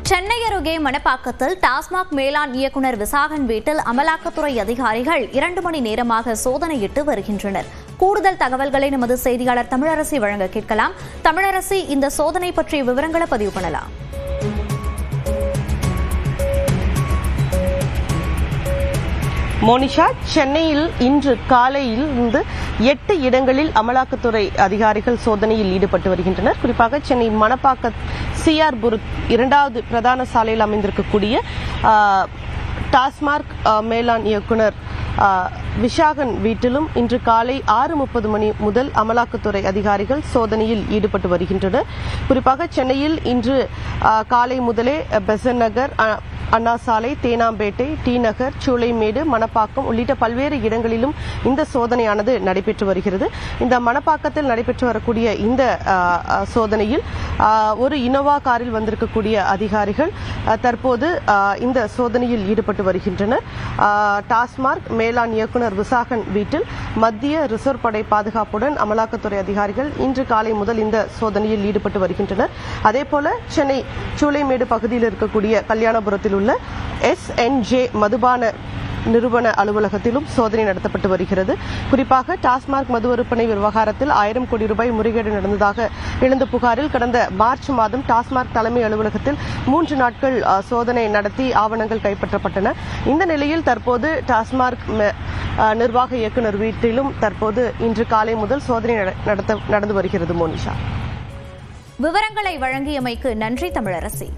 சென்னை அருகே மணப்பாக்கத்தில் டாஸ்மாக் மேலாண் இயக்குநர் விசாகன் வீட்டில் அமலாக்கத்துறை அதிகாரிகள் 2 மணி நேரமாக சோதனையிட்டு வருகின்றனர். கூடுதல் தகவல்களை நமது செய்தியாளர் தமிழரசி வழங்க கேட்கலாம். தமிழரசி, இந்த சோதனை பற்றிய விவரங்களை பதிவு பண்ணலாம். மோனிஷா, சென்னையில் இன்று காலையில் இருந்து 8 இடங்களில் அமலாக்கத்துறை அதிகாரிகள் சோதனையில் ஈடுபட்டு வருகின்றனர். குறிப்பாக சென்னை மணப்பாக்க சிஆர்புரத் 2வது பிரதான சாலையில் அமைந்திருக்கக்கூடிய டாஸ்மாக் மேலாண் இயக்குநர் விசாகன் வீட்டிலும் இன்று காலை 6:30 மணி முதல் அமலாக்கத்துறை அதிகாரிகள் சோதனையில் ஈடுபட்டு வருகின்றனர். குறிப்பாக சென்னையில் இன்று காலை முதலே பெசன்ட் நகர், அண்ணா சாலை, தேனாம்பேட்டை, டி நகர், சூளைமேடு, மணப்பாக்கம் உள்ளிட்ட பல்வேறு இடங்களிலும் இந்த சோதனையானது நடைபெற்று வருகிறது. இந்த மணப்பாக்கத்தில் நடைபெற்று வரக்கூடிய இந்த சோதனையில் ஒரு இனோவா காரில் வந்திருக்கக்கூடிய அதிகாரிகள் தற்போது இந்த சோதனையில் ஈடுபட்டு வருகின்றனர். டாஸ்மாக் மேலாண் இயக்குநர் விசாகன் வீட்டில் மத்திய ரிசர்வ் படை பாதுகாப்புடன் அமலாக்கத்துறை அதிகாரிகள் இன்று காலை முதல் இந்த சோதனையில் ஈடுபட்டு வருகின்றனர். அதேபோல சென்னை சூளைமேடு பகுதியில் இருக்கக்கூடிய கல்யாணபுரத்தில் உள்ள SNJ மதுபான நிறுவன அலுவலகத்திலும் சோதனை நடத்தப்பட்டு வருகிறது. குறிப்பாக டாஸ்மாக் மது விற்பனை விவகாரத்தில் 1000 கோடி ரூபாய் முறைகேடு நடந்ததாக எழுந்த புகாரில் கடந்த மார்ச் மாதம் டாஸ்மாக் தலைமை அலுவலகத்தில் 3 நாட்கள் சோதனை நடத்தி ஆவணங்கள் கைப்பற்றப்பட்டன. இந்த நிலையில் தற்போது டாஸ்மாக் நிர்வாக இயக்குநர் வீட்டிலும் தற்போது இன்று காலை முதல் சோதனை நடந்து வருகிறது. மோனிஷா, விவரங்களை வழங்கியமைக்கு நன்றி தமிழரசி.